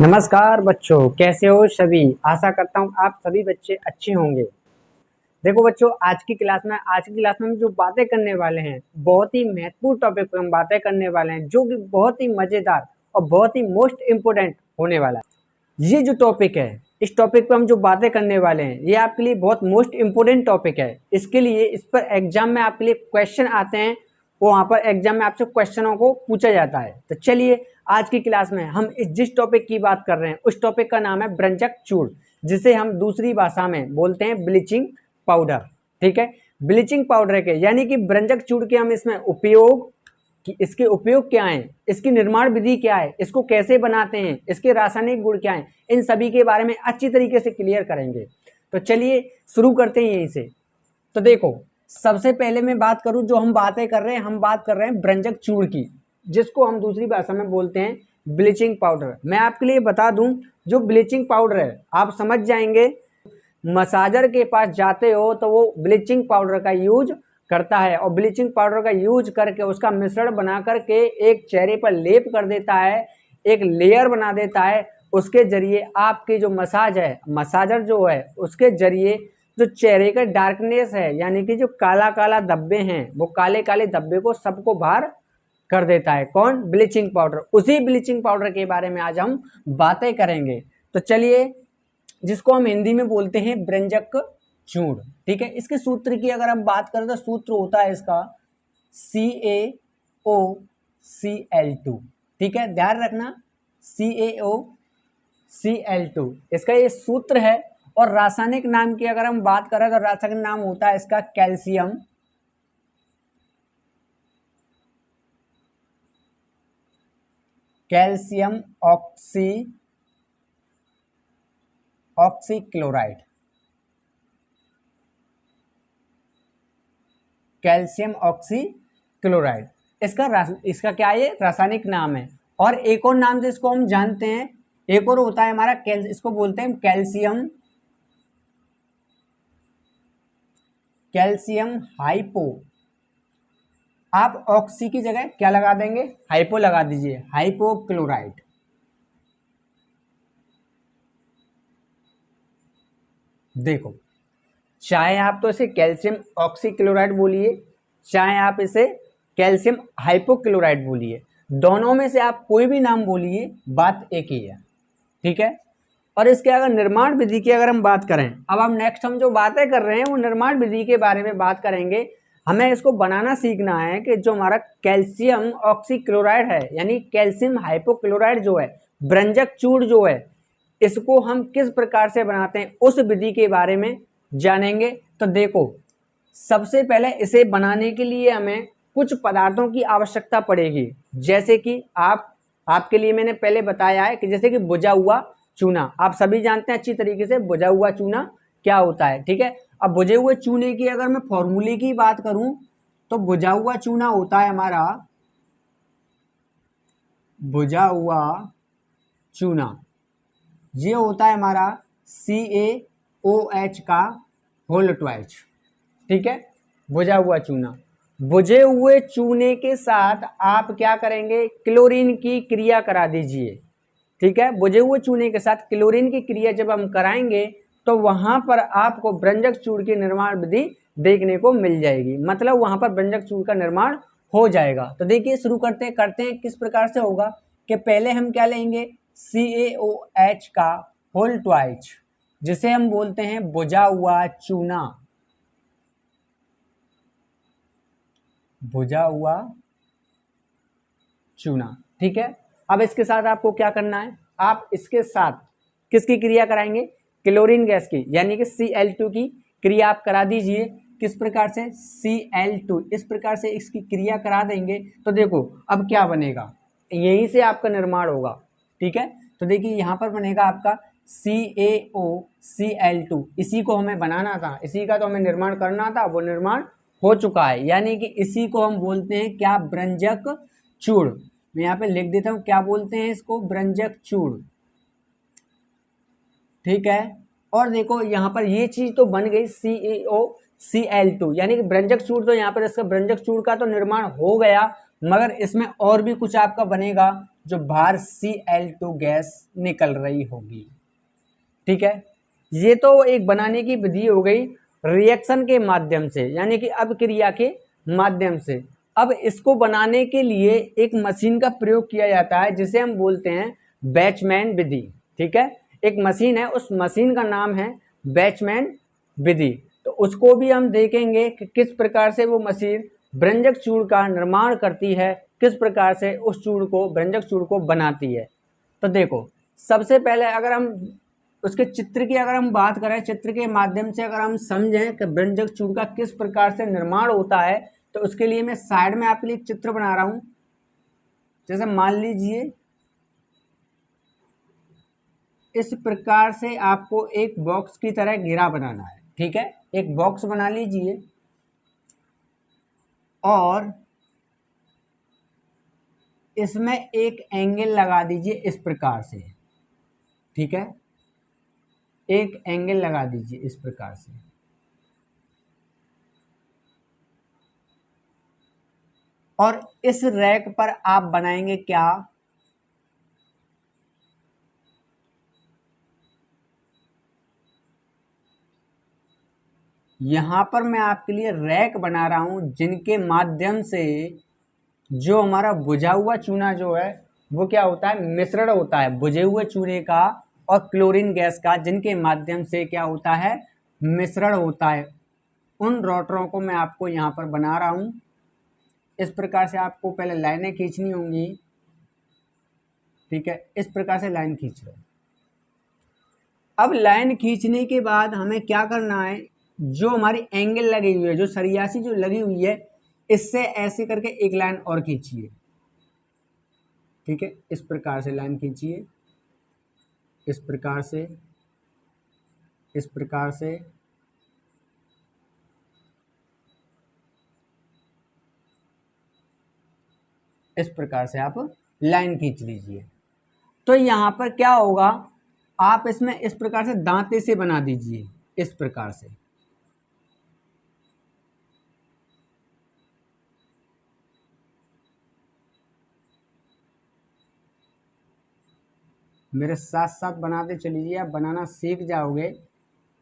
नमस्कार बच्चों, कैसे हो सभी। आशा करता हूँ आप सभी बच्चे अच्छे होंगे। देखो बच्चों, आज की क्लास में हम जो बातें करने वाले हैं, बहुत ही महत्वपूर्ण टॉपिक पर हम बातें करने वाले हैं, जो कि बहुत ही मजेदार और बहुत ही मोस्ट इम्पोर्टेंट होने वाला है। ये जो टॉपिक है, इस टॉपिक पर हम जो बातें करने वाले हैं, ये आपके लिए बहुत मोस्ट इम्पोर्टेंट टॉपिक है। इसके लिए इस पर एग्जाम में आपके लिए क्वेश्चन आते हैं, वो वहाँ पर एग्जाम में आपसे क्वेश्चनों को पूछा जाता है। तो चलिए, आज की क्लास में हम जिस टॉपिक की बात कर रहे हैं, उस टॉपिक का नाम है ब्रंजक चूर्ण, जिसे हम दूसरी भाषा में बोलते हैं ब्लीचिंग पाउडर। ठीक है, ब्लीचिंग पाउडर के यानी कि ब्रंजक चूर्ण के हम इसमें उपयोग कि इसके उपयोग क्या हैं, इसकी निर्माण विधि क्या है, इसको कैसे बनाते हैं, इसके रासायनिक गुण क्या हैं, इन सभी के बारे में अच्छी तरीके से क्लियर करेंगे। तो चलिए शुरू करते हैं यहीं से। तो देखो, सबसे पहले मैं बात करूं, जो हम बातें कर रहे हैं, हम बात कर रहे हैं ब्रंजक चूर्ण की, जिसको हम दूसरी भाषा में बोलते हैं ब्लीचिंग पाउडर। मैं आपके लिए बता दूं, जो ब्लीचिंग पाउडर है, आप समझ जाएंगे, मसाजर के पास जाते हो तो वो ब्लीचिंग पाउडर का यूज करता है, और ब्लीचिंग पाउडर का यूज करके उसका मिश्रण बना करके एक चेहरे पर लेप कर देता है, एक लेयर बना देता है। उसके जरिए आपकी जो मसाज है, मसाजर जो है, उसके जरिए जो चेहरे का डार्कनेस है, यानी कि जो काला काला धब्बे हैं, वो काले काले धब्बे को सबको बाहर कर देता है। कौन? Bleaching powder. उसी ब्लीचिंग पाउडर के बारे में आज हम बातें करेंगे। तो चलिए, जिसको हम हिंदी में बोलते हैं ब्रंजक चूर्ण। ठीक है, इसके सूत्र की अगर हम बात करें तो सूत्र होता है इसका CaOCl2। ठीक है, ध्यान रखना, CaOCl2 इसका ये सूत्र है। और रासायनिक नाम की अगर हम बात करें तो रासायनिक नाम होता है इसका कैल्शियम ऑक्सीक्लोराइड। कैल्शियम ऑक्सीक्लोराइड इसका क्या है, रासायनिक नाम है। और एक और नाम जिसको हम जानते हैं, एक और होता है हमारा इसको बोलते हैं कैल्शियम हाइपो। आप ऑक्सी की जगह क्या लगा देंगे? हाइपो लगा दीजिए, हाइपोक्लोराइड। देखो, चाहे आप तो इसे कैल्शियम ऑक्सीक्लोराइड बोलिए, चाहे आप इसे कैल्शियम हाइपोक्लोराइड बोलिए, दोनों में से आप कोई भी नाम बोलिए, बात एक ही है। ठीक है, और इसके अगर निर्माण विधि की अगर हम बात करें, अब हम नेक्स्ट हम जो बातें कर रहे हैं वो निर्माण विधि के बारे में बात करेंगे। हमें इसको बनाना सीखना है कि जो हमारा कैल्शियम ऑक्सीक्लोराइड है, यानी कैल्शियम हाइपोक्लोराइड जो है, ब्रंजक चूर्ण जो है, इसको हम किस प्रकार से बनाते हैं, उस विधि के बारे में जानेंगे। तो देखो, सबसे पहले इसे बनाने के लिए हमें कुछ पदार्थों की आवश्यकता पड़ेगी, जैसे कि आपके लिए मैंने पहले बताया है कि जैसे कि भुजा हुआ चूना, आप सभी जानते हैं अच्छी तरीके से भुजा हुआ चूना क्या होता है। ठीक है, अब भुजे हुए चूने की अगर मैं फॉर्मूले की बात करूं तो भुजा हुआ चूना होता है हमारा, भुजा हुआ चूना ये होता है हमारा CaOH का होल ट्वाइस। ठीक है, भुजा हुआ चूना। भुजे हुए चूने के साथ आप क्या करेंगे? क्लोरीन की क्रिया करा दीजिए। ठीक है, भुजे हुए चूने के साथ क्लोरीन की क्रिया जब हम कराएंगे तो वहां पर आपको ब्रंजक चूर्ण की निर्माण विधि देखने को मिल जाएगी, मतलब वहां पर ब्रंजक चूर्ण का निर्माण हो जाएगा। तो देखिए, शुरू करते हैं किस प्रकार से होगा कि पहले हम क्या लेंगे, CaOH का होल ट्वाइस, जिसे हम बोलते हैं भुजा हुआ चूना, भुजा हुआ चूना। ठीक है, अब इसके साथ आपको क्या करना है, आप इसके साथ किसकी क्रिया कराएंगे? क्लोरीन गैस की, यानी कि Cl2 की क्रिया आप करा दीजिए। किस प्रकार से? Cl2 इस प्रकार से इसकी क्रिया करा देंगे तो देखो अब क्या बनेगा, यहीं से आपका निर्माण होगा। ठीक है, तो देखिए यहाँ पर बनेगा आपका CaOCl2, इसी को हमें बनाना था, इसी का तो हमें निर्माण करना था, वो निर्माण हो चुका है, यानी कि इसी को हम बोलते हैं क्या? ब्रंजक चूर्ण। मैं यहाँ पे लिख देता हूँ, क्या बोलते हैं इसको? ब्रंजक चूर्ण। ठीक है, और देखो यहाँ पर ये चीज तो बन गई CaOCl2, यानी कि ब्रंजक चूर्ण, तो यहाँ पर इसका ब्रंजक चूर्ण का तो निर्माण हो गया, मगर इसमें और भी कुछ आपका बनेगा, जो बाहर Cl2 गैस निकल रही होगी। ठीक है, ये तो एक बनाने की विधि हो गई रिएक्शन के माध्यम से, यानी कि अभिक्रिया के माध्यम से। अब इसको बनाने के लिए एक मशीन का प्रयोग किया जाता है जिसे हम बोलते हैं बैचमैन विधि। ठीक है, एक मशीन है, उस मशीन का नाम है बैचमैन विधि। तो उसको भी हम देखेंगे कि किस प्रकार से वो मशीन व्यंजक चूर्ण का निर्माण करती है, किस प्रकार से उस चूर्ण को व्यंजक चूर्ण को बनाती है। तो देखो, सबसे पहले अगर हम उसके चित्र की अगर हम बात करें, चित्र के माध्यम से अगर हम समझें कि व्यंजक चूर्ण का किस प्रकार से निर्माण होता है, तो उसके लिए मैं साइड में आपके लिए एक चित्र बना रहा हूं। जैसे मान लीजिए इस प्रकार से आपको एक बॉक्स की तरह घेरा बनाना है। ठीक है, एक बॉक्स बना लीजिए और इसमें एक एंगल लगा दीजिए इस प्रकार से। ठीक है, एक एंगल लगा दीजिए इस प्रकार से। और इस रैक पर आप बनाएंगे क्या, यहां पर मैं आपके लिए रैक बना रहा हूं जिनके माध्यम से जो हमारा बुझा हुआ चूना जो है वो क्या होता है, मिश्रण होता है बुझे हुए चूने का और क्लोरीन गैस का, जिनके माध्यम से क्या होता है, मिश्रण होता है। उन रोटरों को मैं आपको यहाँ पर बना रहा हूँ। इस प्रकार से आपको पहले लाइनें खींचनी होंगी। ठीक है, इस प्रकार से लाइन खींच लो। अब लाइन खींचने के बाद हमें क्या करना है, जो हमारी एंगल लगी हुई है, जो सरियासी जो लगी हुई है, इससे ऐसे करके एक लाइन और खींचिए। ठीक है, इस प्रकार से लाइन खींचिए, इस प्रकार से, इस प्रकार से। इस प्रकार से आप लाइन खींच लीजिए। तो यहाँ पर क्या होगा, आप इसमें इस प्रकार से दांते से बना दीजिए, इस प्रकार से। मेरे साथ साथ बनाते चलिए, आप बनाना सीख जाओगे।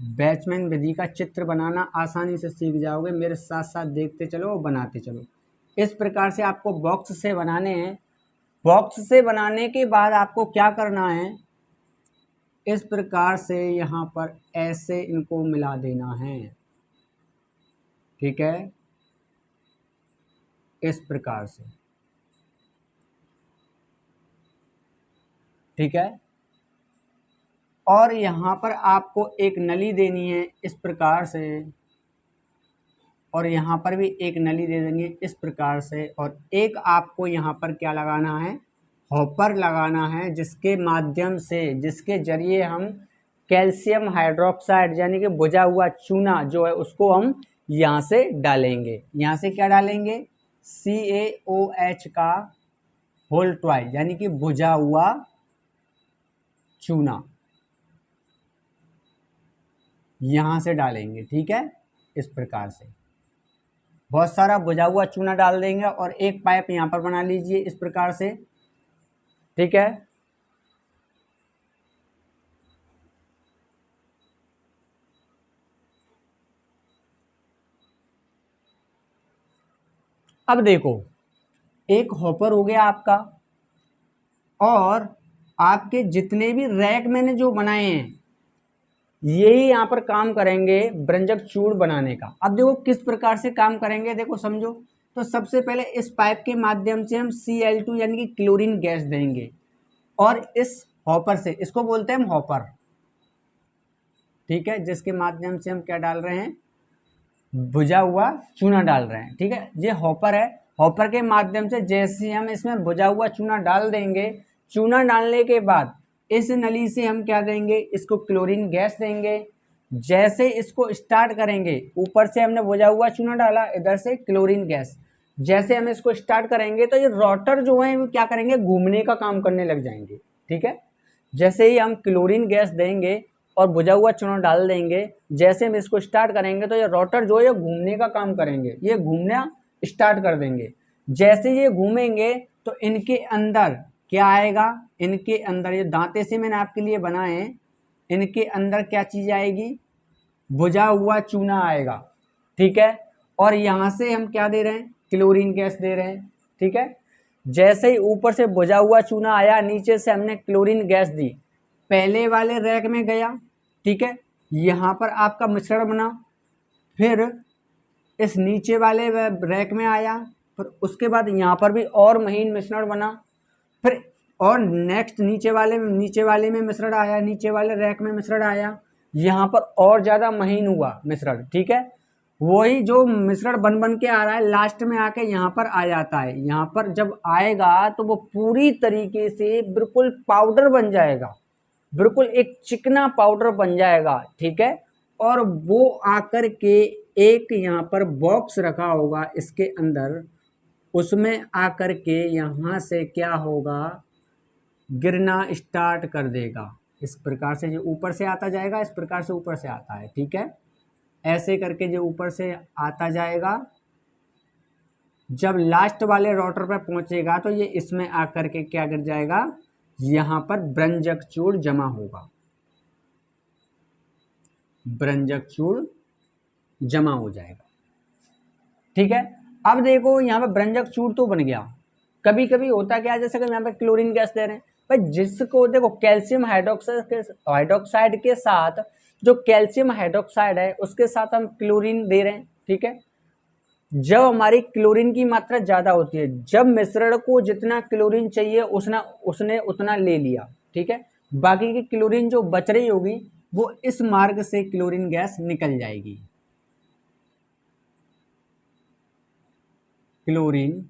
बैचमैन विधि का चित्र बनाना आसानी से सीख जाओगे, मेरे साथ साथ देखते चलो और बनाते चलो। इस प्रकार से आपको बॉक्स से बनाने हैं। बॉक्स से बनाने के बाद आपको क्या करना है, इस प्रकार से यहाँ पर ऐसे इनको मिला देना है। ठीक है, इस प्रकार से। ठीक है, और यहाँ पर आपको एक नली देनी है इस प्रकार से, और यहाँ पर भी एक नली दे देनी है इस प्रकार से। और एक आपको यहाँ पर क्या लगाना है, हॉपर लगाना है, जिसके माध्यम से, जिसके जरिए हम कैल्शियम हाइड्रोक्साइड यानी कि बुझा हुआ चूना जो है उसको हम यहाँ से डालेंगे। यहाँ से क्या डालेंगे, CaOH का होल ट्वाइस यानी कि बुझा हुआ चूना यहाँ से डालेंगे। ठीक है, इस प्रकार से बहुत सारा बुझा हुआ चूना डाल देंगे और एक पाइप यहाँ पर बना लीजिए इस प्रकार से। ठीक है, अब देखो, एक हॉपर हो गया आपका, और आपके जितने भी रैक मैंने जो बनाए हैं यही यहाँ पर काम करेंगे व्यंजक चूर्ण बनाने का। अब देखो किस प्रकार से काम करेंगे, देखो समझो। तो सबसे पहले इस पाइप के माध्यम से हम Cl2 यानी कि क्लोरीन गैस देंगे, और इस हॉपर से, इसको बोलते हैं हम हॉपर। ठीक है, जिसके माध्यम से हम क्या डाल रहे हैं, बुझा हुआ चूना डाल रहे हैं। ठीक है, ये हॉपर है। हॉपर के माध्यम से जैसे हम इसमें बुझा हुआ चूना डाल देंगे, चूना डालने के बाद इस नली से हम क्या देंगे, इसको क्लोरीन गैस देंगे। जैसे इसको स्टार्ट करेंगे, ऊपर से हमने बुझा हुआ चूना डाला, इधर से क्लोरीन गैस, जैसे हम इसको स्टार्ट करेंगे तो ये रोटर जो है वो क्या करेंगे, घूमने का काम करने लग जाएंगे। ठीक है, जैसे ही हम क्लोरीन गैस देंगे और बुझा हुआ चूना डाल देंगे, जैसे हम इसको स्टार्ट करेंगे तो ये रोटर जो है घूमने का काम करेंगे, ये घूमना स्टार्ट कर देंगे। जैसे ये घूमेंगे तो इनके अंदर क्या आएगा, इनके अंदर ये दांते से मैंने आपके लिए बनाए हैं, इनके अंदर क्या चीज आएगी, बुझा हुआ चूना आएगा, ठीक है। और यहाँ से हम क्या दे रहे हैं, क्लोरीन गैस दे रहे हैं, ठीक है। जैसे ही ऊपर से बुझा हुआ चूना आया, नीचे से हमने क्लोरीन गैस दी, पहले वाले रैक में गया, ठीक है, यहाँ पर आपका मिश्रण बना, फिर इस नीचे वाले रैक में आया, फिर उसके बाद यहाँ पर भी और महीन मिश्रण बना, फिर और नेक्स्ट नीचे वाले में मिश्रण आया, नीचे वाले रैक में मिश्रण आया, यहाँ पर और ज़्यादा महीन हुआ मिश्रण, ठीक है। वही जो मिश्रण बन बन के आ रहा है, लास्ट में आके यहाँ पर आ जाता है। यहाँ पर जब आएगा तो वो पूरी तरीके से बिल्कुल पाउडर बन जाएगा, बिल्कुल एक चिकना पाउडर बन जाएगा, ठीक है। और वो आकर के एक यहाँ पर बॉक्स रखा होगा इसके अंदर, उसमें आकर के यहाँ से क्या होगा, गिरना स्टार्ट कर देगा। इस प्रकार से जो ऊपर से आता जाएगा, इस प्रकार से ऊपर से आता है, ठीक है। ऐसे करके जो ऊपर से आता जाएगा, जब लास्ट वाले रोटर पर पहुंचेगा तो ये इसमें आकर के क्या गिर जाएगा, यहाँ पर ब्रंजक चूड़ जमा होगा, ब्रंजक चूड़ जमा हो जाएगा, ठीक है। अब देखो यहाँ पर ब्रंजक चूड़ तो बन गया। कभी कभी होता क्या है, जैसे कि यहाँ पर क्लोरीन गैस दे रहे हैं भाई, जिसको देखो कैल्शियम हाइड्रोक्साइड के साथ, जो कैल्शियम हाइड्रोक्साइड है उसके साथ हम क्लोरीन दे रहे हैं, ठीक है। जब हमारी क्लोरीन की मात्रा ज़्यादा होती है, जब मिश्रण को जितना क्लोरीन चाहिए उसने उतना ले लिया, ठीक है, बाकी की क्लोरीन जो बच रही होगी वो इस मार्ग से क्लोरीन गैस निकल जाएगी, क्लोरीन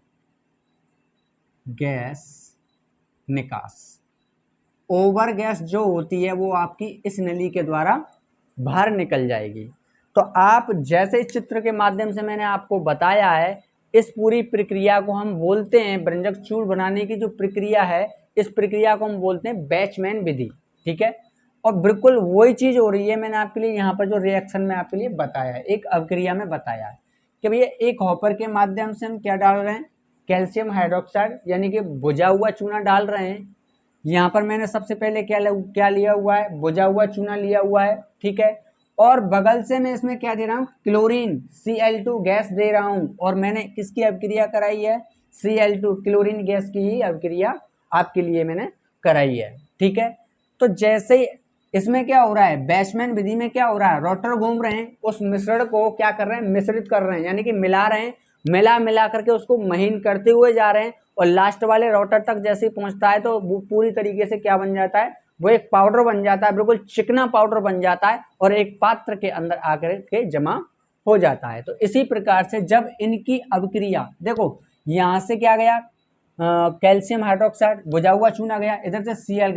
गैस निकास। ओवर गैस जो होती है वो आपकी इस नली के द्वारा बाहर निकल जाएगी। तो आप जैसे इस चित्र के माध्यम से मैंने आपको बताया है, इस पूरी प्रक्रिया को हम बोलते हैं, ब्रंजक चूड़ बनाने की जो प्रक्रिया है, इस प्रक्रिया को हम बोलते हैं बैचमैन विधि, ठीक है। और बिल्कुल वही चीज हो रही है, मैंने आपके लिए यहाँ पर जो रिएक्शन में आपके लिए बताया है, एक अवक्रिया में बताया है कि भैया एक हॉपर के माध्यम से हम क्या डाल रहे हैं, कैल्शियम हाइड्रोक्साइड यानी कि बुझा हुआ चूना डाल रहे हैं। यहाँ पर मैंने सबसे पहले क्या लिया हुआ है, बुझा हुआ चूना लिया हुआ है, ठीक है। और बगल से मैं इसमें क्या दे रहा हूँ, क्लोरीन Cl2 गैस दे रहा हूँ, और मैंने किसकी अभिक्रिया कराई है, Cl2 क्लोरीन गैस की ही अभिक्रिया आपके लिए मैंने कराई है, ठीक है। तो जैसे ही इसमें क्या हो रहा है, बैचमैन विधि में क्या हो रहा है, रोटर घूम रहे हैं, उस मिश्रण को क्या कर रहे हैं, मिश्रित कर रहे हैं, यानी कि मिला रहे हैं, मिला करके उसको महीन करते हुए जा रहे हैं, और लास्ट वाले रोटर तक जैसे ही पहुंचता है तो वो पूरी तरीके से क्या बन जाता है, वो एक पाउडर बन जाता है, बिल्कुल चिकना पाउडर बन जाता है, और एक पात्र के अंदर आकर के जमा हो जाता है। तो इसी प्रकार से जब इनकी अभिक्रिया, देखो यहाँ से क्या गया, कैल्शियम हाइड्रोक्साइड बुझा हुआ चूना गया, इधर से Cl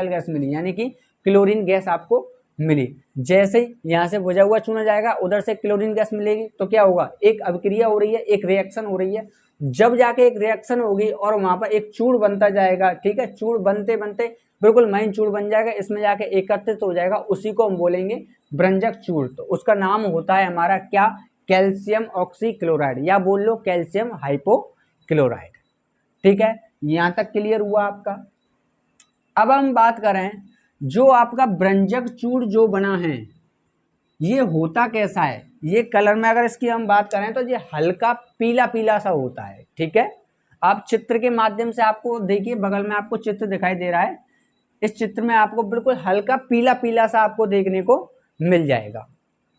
गैस मिली, यानी कि क्लोरीन गैस आपको मिली। जैसे ही यहाँ से बुझा हुआ चूना जाएगा, उधर से क्लोरीन गैस मिलेगी, तो क्या होगा, एक अभिक्रिया हो रही है, एक रिएक्शन हो रही है। जब जाके एक रिएक्शन होगी और वहां पर एक चूड़ बनता जाएगा, ठीक है, चूड़ बनते बनते बिल्कुल महीन चूड़ बन जाएगा, इसमें जाके एकत्रित हो जाएगा, उसी को हम बोलेंगे ब्रंजक चूड़। तो उसका नाम होता है हमारा क्या, कैल्शियम ऑक्सीक्लोराइड, या बोल लो कैल्शियम हाइपोक्लोराइड, ठीक है। यहां तक क्लियर हुआ आपका। अब हम बात करें, जो आपका ब्रंजक चूड़ जो बना है ये होता कैसा है, ये कलर में अगर इसकी हम बात करें तो ये हल्का पीला पीला सा होता है, ठीक है। आप चित्र के माध्यम से आपको देखिए, बगल में आपको चित्र दिखाई दे रहा है, इस चित्र में आपको बिल्कुल हल्का पीला पीला सा आपको देखने को मिल जाएगा,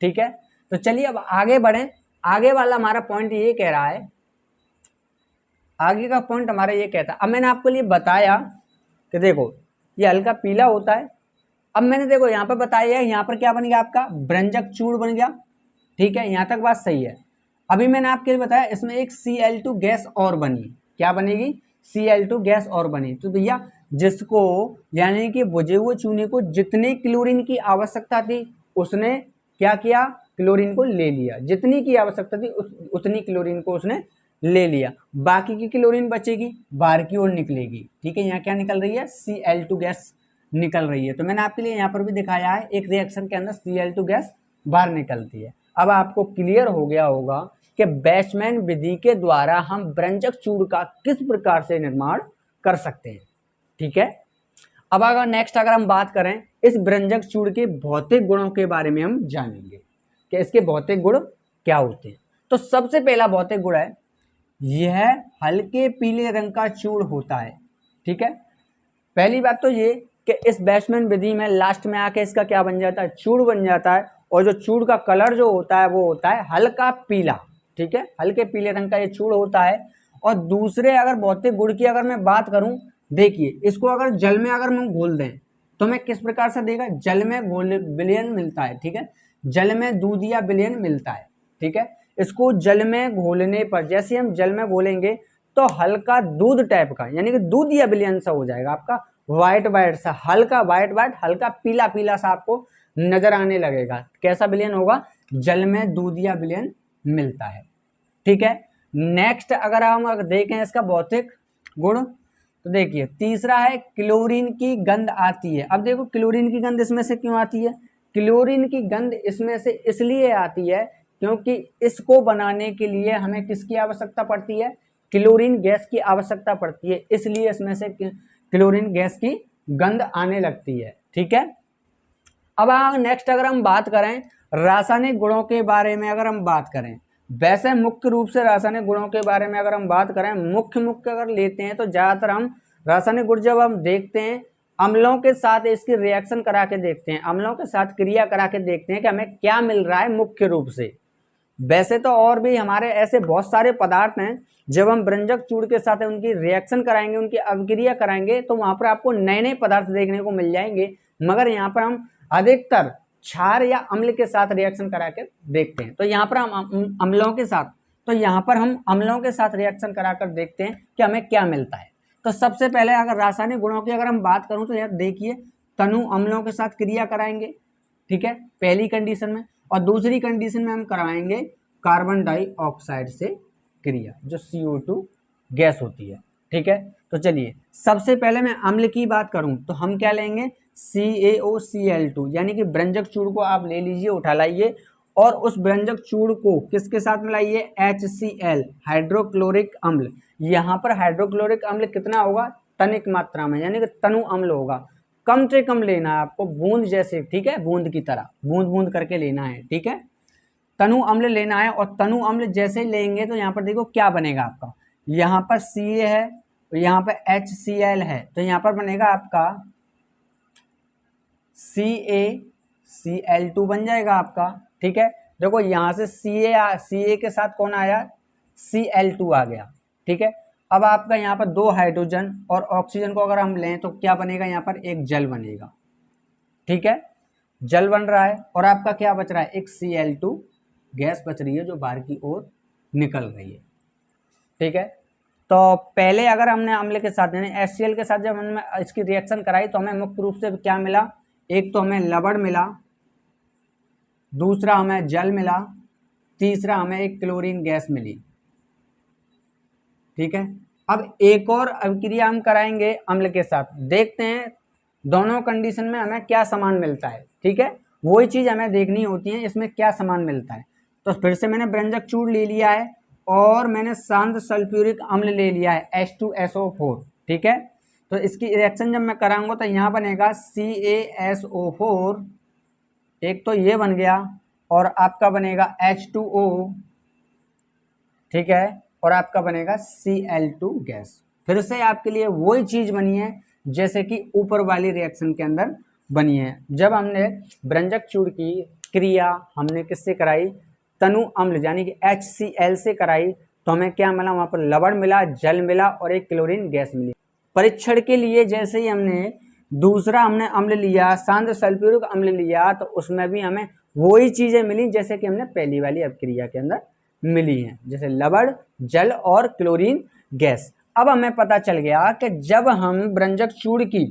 ठीक है। तो चलिए अब आगे बढ़ें। आगे वाला हमारा पॉइंट ये कह रहा है, आगे का पॉइंट हमारा ये कहता है, अब मैंने आपको लिए बताया कि देखो ये हल्का पीला होता है। अब मैंने देखो यहाँ पर बताया है, यहाँ पर क्या बन गया, आपका ब्रंजक चूड़ बन गया, ठीक है, यहाँ तक बात सही है। अभी मैंने आपके लिए बताया इसमें एक Cl2 गैस और बनी, क्या बनेगी, Cl2 गैस और बनी। तो भैया जिसको, यानी कि बुझे हुए चूने को जितने क्लोरीन की आवश्यकता थी उसने क्या किया, क्लोरीन को ले लिया, जितनी की आवश्यकता थी उतनी क्लोरीन को उसने ले लिया, बाकी की क्लोरीन बचेगी, बाहर की ओर निकलेगी, ठीक है। यहाँ क्या निकल रही है, Cl2 गैस निकल रही है। तो मैंने आपके लिए यहाँ पर भी दिखाया है, एक रिएक्शन के अंदर Cl2 गैस बाहर निकलती है। अब आपको क्लियर हो गया होगा कि बैचमैन विधि के द्वारा हम ब्रंजक चूड़ का किस प्रकार से निर्माण कर सकते हैं। ठीक है। अब अगर नेक्स्ट अगर हम बात करें इस व्यंजक चूड़ के भौतिक गुणों के बारे में हम जानेंगे कि इसके भौतिक गुण क्या होते हैं। तो सबसे पहला भौतिक गुण है यह हल्के पीले रंग का चूड़ होता है। ठीक है, पहली बात तो ये कि इस बैट्समैन विधि में लास्ट में आके इसका क्या बन जाता है, चूड़ बन जाता है, और जो चूड़ का कलर जो होता है वो होता है हल्का पीला। ठीक है, हल्के पीले रंग का ये चूड़ होता है। और दूसरे अगर भौतिक गुण की अगर मैं बात करूं, देखिए इसको अगर जल में अगर हम घोल दें तो हमें किस प्रकार से देगा, जल में घोल विलयन मिलता है। ठीक है, जल में दूध या विलयन मिलता है। ठीक है, इसको जल में घोलने पर जैसे हम जल में घोलेंगे तो हल्का दूध टाइप का यानी कि दूध या विलयन सा हो जाएगा आपका, व्हाइट व्हाइट सा, हल्का व्हाइट व्हाइट हल्का पीला पीला सा आपको नजर आने लगेगा। कैसा विलयन होगा, जल में दूध या विलयन मिलता है। ठीक है, नेक्स्ट अगर हम देखें इसका भौतिक गुण तो देखिए तीसरा है क्लोरीन की गंध आती है। अब देखो क्लोरीन की गंध इसमें से क्यों आती है, क्लोरीन की गंध इसमें से इसलिए आती है क्योंकि इसको बनाने के लिए हमें किसकी आवश्यकता पड़ती है, क्लोरीन गैस की आवश्यकता पड़ती है, इसलिए इसमें से क्लोरीन गैस की गंध आने लगती है। ठीक है, अब नेक्स्ट अगर हम बात करें रासायनिक गुणों के बारे में अगर हम बात करें, वैसे मुख्य रूप से रासायनिक गुणों के बारे में अगर हम बात करें मुख्य अगर लेते हैं तो ज्यादातर हम रासायनिक गुण जब हम देखते हैं अम्लों के साथ इसकी रिएक्शन करा के देखते हैं, अम्लों के साथ क्रिया करा के देखते हैं कि हमें क्या मिल रहा है मुख्य रूप से। वैसे तो और भी हमारे ऐसे बहुत सारे पदार्थ हैं जब हम व्यंजक चूड़ के साथ उनकी रिएक्शन कराएंगे, उनकी अभिक्रिया कराएंगे तो वहां पर आपको नए नए पदार्थ देखने को मिल जाएंगे, मगर यहाँ पर हम अधिकतर क्षार या अम्ल के साथ रिएक्शन करा के देखते हैं। तो यहाँ पर हम अम्लों के साथ अम्लों के साथ रिएक्शन कराकर देखते हैं कि हमें क्या मिलता है। तो सबसे पहले अगर रासायनिक गुणों की अगर हम बात करूं तो यार देखिए तनु अम्लों के साथ क्रिया कराएंगे। ठीक है, पहली कंडीशन में, और दूसरी कंडीशन में हम कराएंगे कार्बन डाइऑक्साइड से क्रिया जो CO2 गैस होती है। ठीक है, तो चलिए सबसे पहले मैं अम्ल की बात करूं तो हम क्या लेंगे CaOCl2 यानी कि व्यंजक चूड़ को आप ले लीजिए, उठा लाइए, और उस व्यंजक चूड़ को किसके साथ मिलाइए, HCl हाइड्रोक्लोरिक अम्ल। यहाँ पर हाइड्रोक्लोरिक अम्ल कितना होगा, तनिक मात्रा में यानी कि तनु अम्ल होगा, कम से कम लेना है आपको, बूंद जैसे। ठीक है, बूंद की तरह बूंद बूंद करके लेना है। ठीक है, तनु अम्ल लेना है, और तनु अम्ल जैसे लेंगे तो यहाँ पर देखो क्या बनेगा आपका, यहाँ पर Ca है तो यहाँ पर HCl है, तो यहाँ पर बनेगा आपका CaCl2 बन जाएगा आपका। ठीक है, देखो यहाँ से Ca के साथ कौन आया, Cl2 आ गया। ठीक है, अब आपका यहाँ पर दो हाइड्रोजन और ऑक्सीजन को अगर हम लें तो क्या बनेगा, यहाँ पर एक जल बनेगा। ठीक है, जल बन रहा है और आपका क्या बच रहा है, एक Cl2 गैस बच रही है जो बाहर की ओर निकल रही है। ठीक है, तो पहले अगर हमने अम्ल के साथ यानी HCl के साथ जब हमने इसकी रिएक्शन कराई तो हमें मुख्य रूप से क्या मिला, एक तो हमें लवण मिला, दूसरा हमें जल मिला, तीसरा हमें एक क्लोरीन गैस मिली। ठीक है, अब एक और अभिक्रिया हम कराएंगे अम्ल के साथ, देखते हैं दोनों कंडीशन में हमें क्या समान मिलता है। ठीक है, वही चीज हमें देखनी होती है इसमें क्या समान मिलता है। तो फिर से मैंने व्यंजक चूड़ ले लिया है और मैंने शांत सल्फ्यूरिक अम्ल ले लिया है H2SO4। ठीक है, तो इसकी रिएक्शन जब मैं कराऊंगा तो यहाँ बनेगा CaSO4, एक तो ये बन गया, और आपका बनेगा H2O। ठीक है, और आपका बनेगा Cl2 गैस। फिर से आपके लिए वही चीज बनी है जैसे कि ऊपर वाली रिएक्शन के अंदर बनी है। जब हमने व्यंजक चूड़ की क्रिया हमने किससे कराई, तनु अम्ल यानी कि HCl से कराई, तो हमें क्या मिला, वहां पर लवण मिला, जल मिला और एक क्लोरीन गैस मिली। परीक्षण के लिए जैसे ही हमने दूसरा हमने अम्ल लिया, शांत सल्फ्यूरिक अम्ल लिया, तो उसमें भी हमें वही चीजें मिली जैसे कि हमने पहली वाली अभिक्रिया के अंदर मिली हैं, जैसे लवण, जल और क्लोरीन गैस। अब हमें पता चल गया कि जब हम व्यंजक चूड़ की,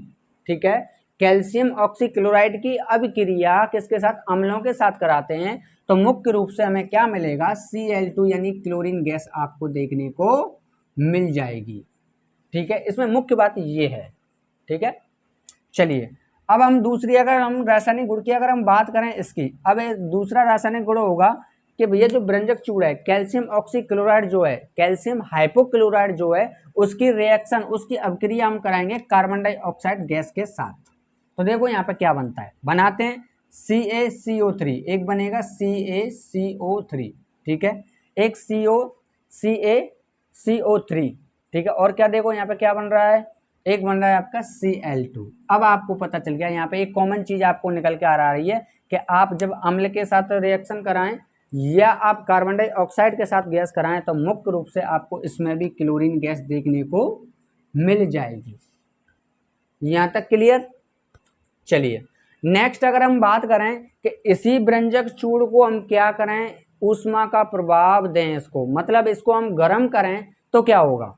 ठीक है, कैल्शियम ऑक्सीक्लोराइड की अभिक्रिया किसके साथ, अम्लों के साथ कराते हैं, तो मुख्य रूप से हमें क्या मिलेगा, Cl2 यानी क्लोरीन गैस आपको देखने को मिल जाएगी। ठीक है, इसमें मुख्य बात ये है। ठीक है, चलिए अब हम दूसरी अगर हम रासायनिक गुण की अगर हम बात करें इसकी, अब दूसरा रासायनिक गुण होगा कि भैया जो ब्रंजक चूड़ है, कैल्शियम ऑक्सीक्लोराइड जो है, कैल्शियम हाइपोक्लोराइड जो है, उसकी रिएक्शन, उसकी अभिक्रिया हम कराएंगे कार्बन डाइऑक्साइड गैस के साथ। तो देखो यहाँ पे क्या बनता है, बनाते हैं CaCO3, एक बनेगा CaCO3, ठीक है, एक CaCO3, ठीक है, और क्या देखो यहाँ पे क्या बन रहा है, एक बन रहा है आपका Cl2। अब आपको पता चल गया यहाँ पे एक कॉमन चीज आपको निकल के आ रही है कि आप जब अम्ल के साथ रिएक्शन कराएं या आप कार्बन डाइऑक्साइड के साथ गैस कराएं तो मुख्य रूप से आपको इसमें भी क्लोरीन गैस देखने को मिल जाएगी। यहाँ तक क्लियर। चलिए नेक्स्ट अगर हम बात करें कि इसी ब्रंजक चूड़ को हम क्या करें, ऊष्मा का प्रभाव दें इसको, मतलब इसको हम गर्म करें तो क्या होगा,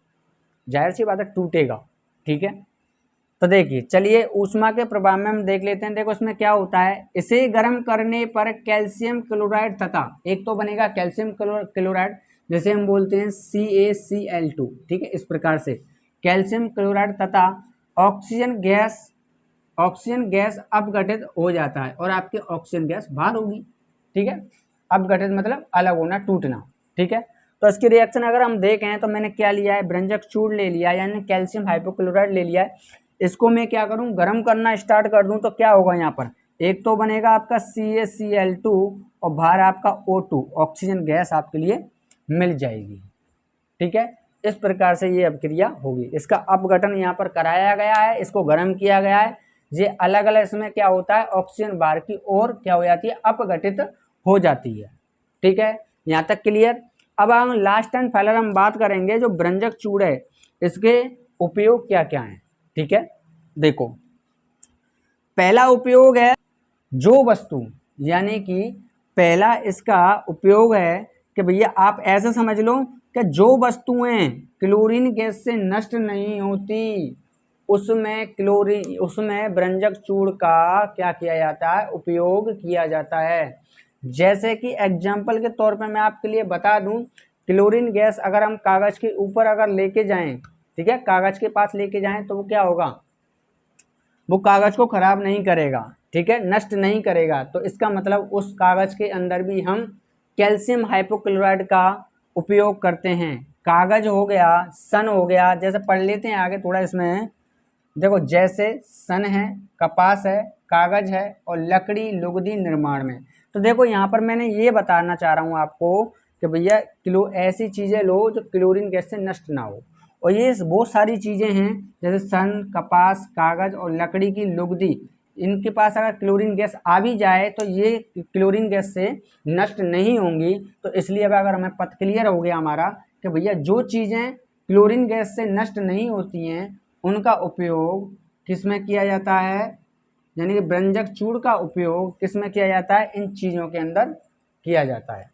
जाहिर सी बात है टूटेगा, ठीक है। तो देखिए चलिए ऊष्मा के प्रभाव में हम देख लेते हैं। देखो इसमें क्या होता है, इसे गर्म करने पर कैल्शियम क्लोराइड तथा एक तो बनेगा कैल्शियम क्लोराइड, जैसे हम बोलते हैं CaCl2, ठीक है, इस प्रकार से कैल्शियम क्लोराइड तथा ऑक्सीजन गैस अपघटित हो जाता है और आपकी ऑक्सीजन गैस बाहर होगी, ठीक है। अपघटित मतलब अलग होना, टूटना, ठीक है। तो इसकी रिएक्शन अगर हम देखें तो मैंने क्या लिया है, ब्रंजक चूड़ ले लिया यानी कैल्शियम हाइपोक्लोराइड ले लिया है। इसको मैं क्या करूं, गर्म करना स्टार्ट कर दूं तो क्या होगा, यहाँ पर एक तो बनेगा आपका CaCl2 और बाहर आपका O2, ऑक्सीजन गैस आपके लिए मिल जाएगी, ठीक है। इस प्रकार से ये अभिक्रिया होगी, इसका अपघटन यहाँ पर कराया गया है, इसको गर्म किया गया है, ये अलग अलग इसमें क्या होता है, ऑक्सीजन बाहर की ओर क्या हो जाती है, अपघटित हो जाती है, ठीक है। यहाँ तक क्लियर। अब हम लास्ट एंड फाइनल हम बात करेंगे जो ब्रंजक चूड़ है इसके उपयोग क्या क्या हैं, ठीक है। देखो पहला उपयोग है जो वस्तु, यानी कि पहला इसका उपयोग है कि भैया आप ऐसा समझ लो कि जो वस्तुएं क्लोरीन गैस से नष्ट नहीं होती उसमें ब्रंजक चूड़ का क्या किया जाता है, उपयोग किया जाता है। जैसे कि एग्जाम्पल के तौर पे मैं आपके लिए बता दूं, क्लोरीन गैस अगर हम कागज के ऊपर अगर लेके जाएं, ठीक है, कागज के पास लेके जाएं तो वो क्या होगा, वो कागज को खराब नहीं करेगा, ठीक है, नष्ट नहीं करेगा। तो इसका मतलब उस कागज के अंदर भी हम कैल्शियम हाइपोक्लोराइड का उपयोग करते हैं। कागज हो गया, सन हो गया, जैसे पढ़ लेते हैं आगे थोड़ा इसमें। देखो जैसे सन है, कपास है, कागज है और लकड़ी लुगदी निर्माण में। तो देखो यहाँ पर मैंने ये बताना चाह रहा हूँ आपको कि भैया ऐसी चीज़ें लो जो क्लोरीन गैस से नष्ट ना हो, और ये बहुत सारी चीज़ें हैं जैसे सन, कपास, कागज और लकड़ी की लुगदी, इनके पास अगर क्लोरीन गैस आ भी जाए तो ये क्लोरीन गैस से नष्ट नहीं होंगी। तो इसलिए अब अगर हमें पथ क्लियर हो गया हमारा कि भैया जो चीज़ें क्लोरीन गैस से नष्ट नहीं होती हैं उनका उपयोग किस में किया जाता है, यानी कि ब्रंजक चूड़ का उपयोग किस में किया जाता है, इन चीज़ों के अंदर किया जाता है।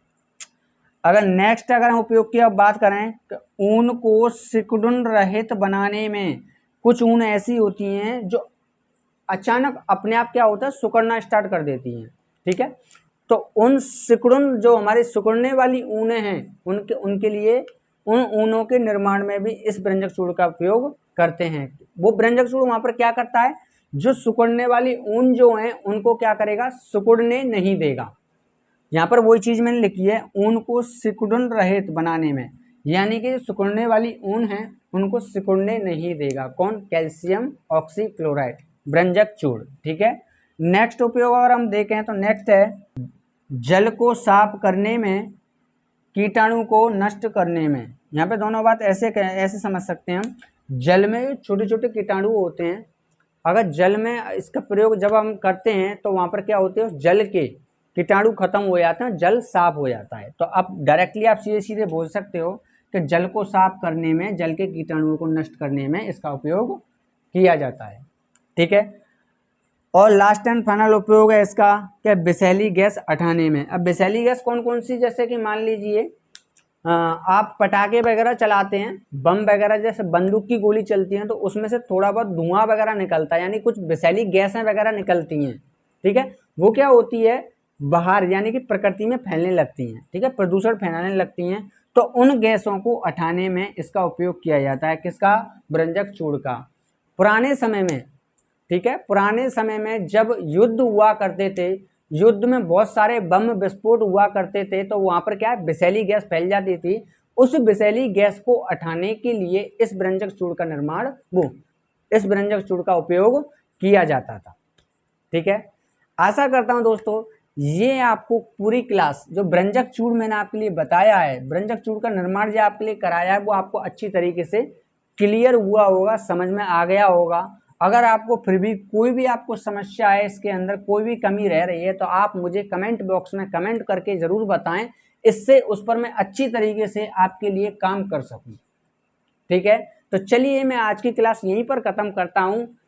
अगर नेक्स्ट अगर हम उपयोग की अब बात करें तो ऊन को सिकुड़न रहित बनाने में, कुछ ऊन ऐसी होती हैं जो अचानक अपने आप क्या होता है, सिकुड़ना स्टार्ट कर देती हैं, ठीक है। तो उन सिकुड़न, जो हमारी सिकुड़ने वाली ऊनें हैं, उनके लिए उन ऊनों के निर्माण में भी इस ब्रंजक चूड़ का उपयोग करते हैं। वो ब्रंजक चूड़ वहाँ पर क्या करता है, जो सिकुड़ने वाली ऊन जो है उनको क्या करेगा, सिकुड़ने नहीं देगा। यहाँ पर वही चीज़ मैंने लिखी है, ऊन को सिकुड़न रहित बनाने में, यानी कि सिकुड़ने वाली ऊन है उनको सिकुड़ने नहीं देगा। कौन, कैल्शियम ऑक्सीक्लोराइड, ब्रंजक चूड़, ठीक है। नेक्स्ट उपयोग अगर हम देखें तो नेक्स्ट है जल को साफ करने में, कीटाणु को नष्ट करने में। यहाँ पे दोनों बात ऐसे समझ सकते हैं हम, जल में छोटे छोटे कीटाणु होते हैं, अगर जल में इसका प्रयोग जब हम करते हैं तो वहाँ पर क्या होते हैं, जल के कीटाणु खत्म हो जाते हैं, जल साफ हो जाता है। तो अब डायरेक्टली आप सीधे सीधे बोल सकते हो कि जल को साफ करने में, जल के कीटाणुओं को नष्ट करने में इसका उपयोग किया जाता है, ठीक है। और लास्ट एंड फाइनल उपयोग है इसका क्या, विषैली गैस हटाने में। अब विषैली गैस कौन कौन सी, जैसे कि मान लीजिए आप पटाखे वगैरह चलाते हैं, बम वगैरह, जैसे बंदूक की गोली चलती है तो उसमें से थोड़ा बहुत धुआं वगैरह निकलता है, यानी कुछ विषैली गैसें वगैरह निकलती हैं, ठीक है। वो क्या होती है, बाहर यानी कि प्रकृति में फैलने लगती हैं, ठीक है, प्रदूषण फैलाने लगती हैं। तो उन गैसों को हटाने में इसका उपयोग किया जाता है, किसका, ब्रंजक चूड़ का। पुराने समय में, ठीक है, पुराने समय में जब युद्ध हुआ करते थे, युद्ध में बहुत सारे बम विस्फोट हुआ करते थे, तो वहां पर क्या है, विषैली गैस फैल जाती थी। उस विषैली गैस को हटाने के लिए इस भ्रंजक चूर्ण का निर्माण इस भ्रंजक चूर्ण का उपयोग किया जाता था। ठीक है, आशा करता हूं दोस्तों ये आपको पूरी क्लास जो भ्रंजक चूर्ण मैंने आपके लिए बताया है, भ्रंजक चूर्ण का निर्माण जो आपके लिए कराया है, वो आपको अच्छी तरीके से क्लियर हुआ होगा, समझ में आ गया होगा। अगर आपको फिर भी कोई भी आपको समस्या है, इसके अंदर कोई भी कमी रह रही है, तो आप मुझे कमेंट बॉक्स में कमेंट करके जरूर बताएं, इससे उस पर मैं अच्छी तरीके से आपके लिए काम कर सकूं। ठीक है, तो चलिए मैं आज की क्लास यहीं पर खत्म करता हूं।